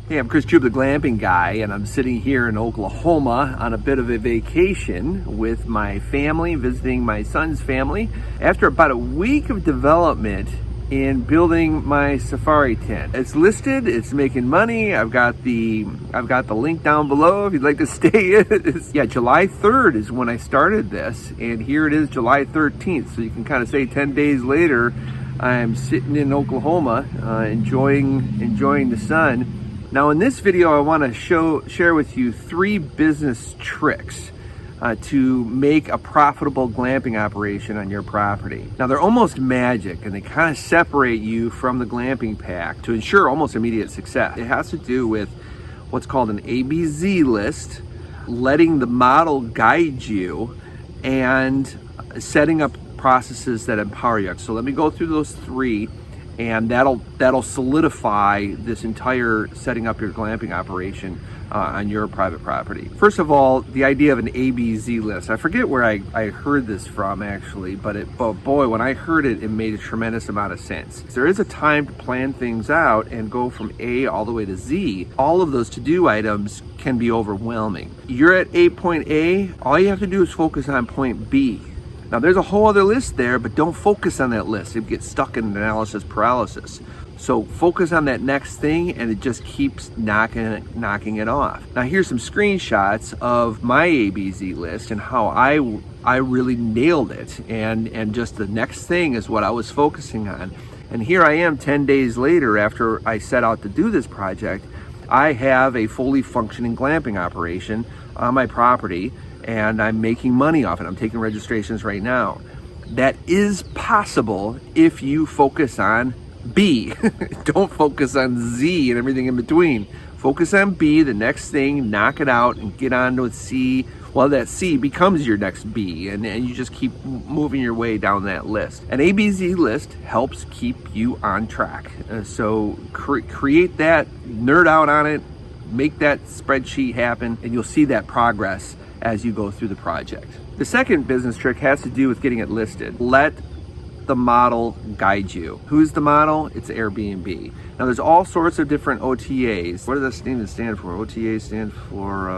Hey, I'm Chris Chube, the Glamping guy, and I'm sitting here in Oklahoma on a bit of a vacation with my family, visiting my son's family. After about a week of development in building my safari tent. It's listed, it's making money. I've got the link down below if you'd like to stay in. Yeah, July 3rd is when I started this, and here it is July 13th. So you can kind of say 10 days later, I'm sitting in Oklahoma, enjoying the sun. Now in this video, I want to share with you 3 business tricks to make a profitable glamping operation on your property. Now they're almost magic, and they kind of separate you from the glamping pack to ensure almost immediate success. It has to do with what's called an ABZ list, letting the model guide you, and setting up processes that empower you. So let me go through those 3, and that'll solidify this entire setting up your glamping operation on your private property. First of all, the idea of an ABZ list. I forget where I heard this from actually, but boy, when I heard it, it made a tremendous amount of sense. There is a time to plan things out and go from A all the way to Z. All of those to-do items can be overwhelming. You're at point A, all you have to do is focus on point B. Now there's a whole other list there, but don't focus on that list. You get stuck in analysis paralysis. So focus on that next thing, and it just keeps knocking it off. Now here's some screenshots of my ABZ list and how I really nailed it. And just the next thing is what I was focusing on. And here I am 10 days later after I set out to do this project. I have a fully functioning glamping operation on my property, and I'm making money off it. I'm taking registrations right now. That is possible if you focus on B. Don't focus on Z and everything in between. Focus on B, the next thing, knock it out, and get on to C. Well, that C becomes your next B, and you just keep moving your way down that list. An ABZ list helps keep you on track. So create that, nerd out on it, make that spreadsheet happen, and you'll see that progress as you go through the project. The second business trick has to do with getting it listed. Let the model guide you. Who's the model? It's Airbnb. Now there's all sorts of different OTAs. What does that even stand for? OTA stands for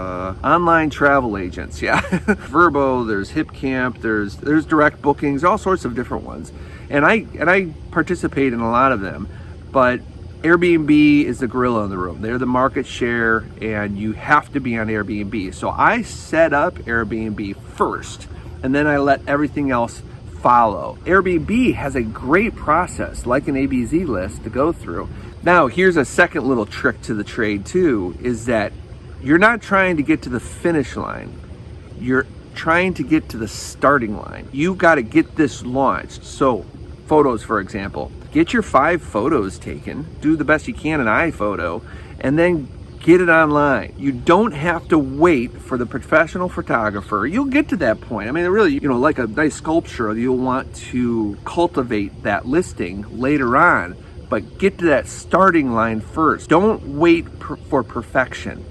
online travel agents. Yeah. Verbo, there's HipCamp, there's direct bookings, all sorts of different ones. And I participate in a lot of them, but Airbnb is the gorilla in the room. They're the market share, and you have to be on Airbnb. So I set up Airbnb first, and then I let everything else follow. Airbnb has a great process, like an ABZ list, to go through. Now, here's a second little trick to the trade too, is that you're not trying to get to the finish line. You're trying to get to the starting line. You got to get this launched. So photos, for example, get your 5 photos taken, do the best you can in iPhoto, and then get it online. You don't have to wait for the professional photographer. You'll get to that point. I mean, really, like a nice sculpture, you'll want to cultivate that listing later on, but get to that starting line first. Don't wait for perfection.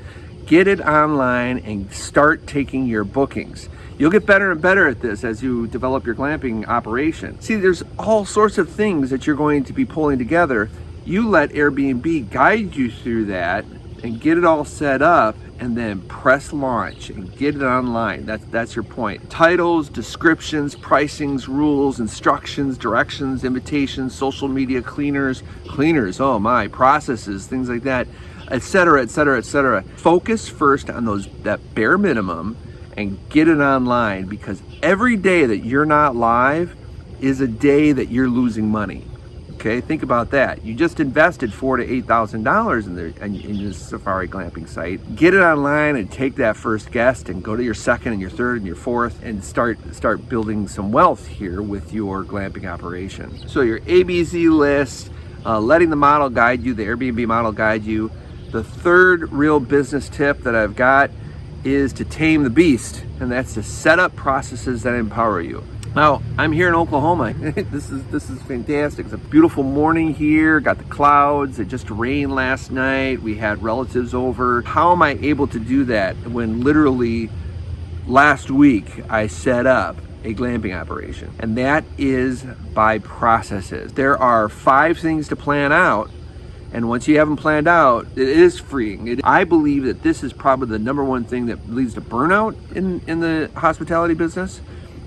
Get it online and start taking your bookings. You'll get better and better at this as you develop your glamping operation. See, there's all sorts of things that you're going to be pulling together. You let Airbnb guide you through that and get it all set up, and then press launch and get it online. That's your point. Titles, descriptions, pricings, rules, instructions, directions, invitations, social media, cleaners, oh my, processes, things like that, etc., etc., etc. Focus first on that bare minimum and get it online, because every day that you're not live is a day that you're losing money. Okay, think about that. You just invested $4,000 to $8,000 in this safari glamping site. Get it online and take that first guest, and go to your second and your third and your fourth, and start building some wealth here with your glamping operation. So your ABZ list, letting the model guide you, the Airbnb model guide you. The third real business tip that I've got is to tame the beast, and that's to set up processes that empower you. Now, I'm here in Oklahoma. This is fantastic. It's a beautiful morning here. Got the clouds. It just rained last night. We had relatives over. How am I able to do that when literally last week I set up a glamping operation? And that is by processes. There are 5 things to plan out, And once you have them planned out, it is freeing. I believe that this is probably the number one thing that leads to burnout in the hospitality business,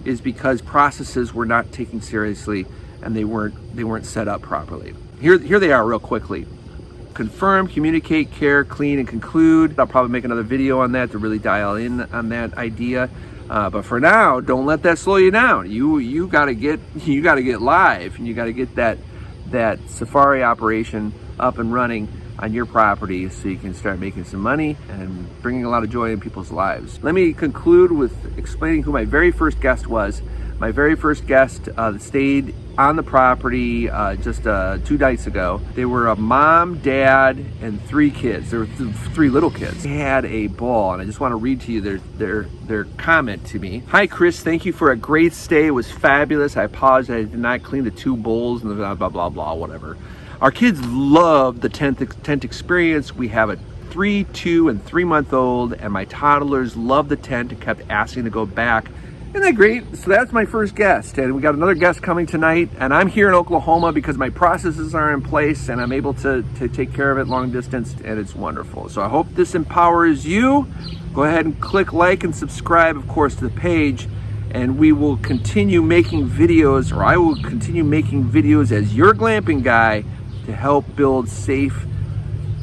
is because processes were not taken seriously and they weren't set up properly. Here they are real quickly. Confirm, communicate, care, clean, and conclude. I'll probably make another video on that to really dial in on that idea. But for now, don't let that slow you down. You gotta get live, and you gotta get that safari operation up and running on your property so you can start making some money and bringing a lot of joy in people's lives. Let me conclude with explaining who my very first guest was. My very first guest that stayed on the property just 2 nights ago. They were a mom, dad, and 3 kids. There were 3 little kids. They had a ball, and I just want to read to you their comment to me. Hi, Chris. Thank you for a great stay. It was fabulous. I apologize I did not clean the 2 bowls and the blah, blah, blah, blah, whatever. Our kids love the tent experience. We have a 3, 2, and 3-month-old, and my toddlers love the tent and kept asking to go back. Isn't that great? So that's my first guest, and we got another guest coming tonight, and I'm here in Oklahoma because my processes are in place and I'm able to take care of it long distance, and it's wonderful. So I hope this empowers you. Go ahead and click like and subscribe, of course, to the page, and we will continue making videos, or I will continue making videos as your glamping guy to help build safe,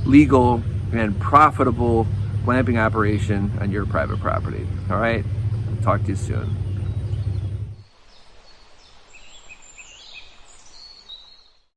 legal, and profitable glamping operation on your private property. All right? Talk to you soon.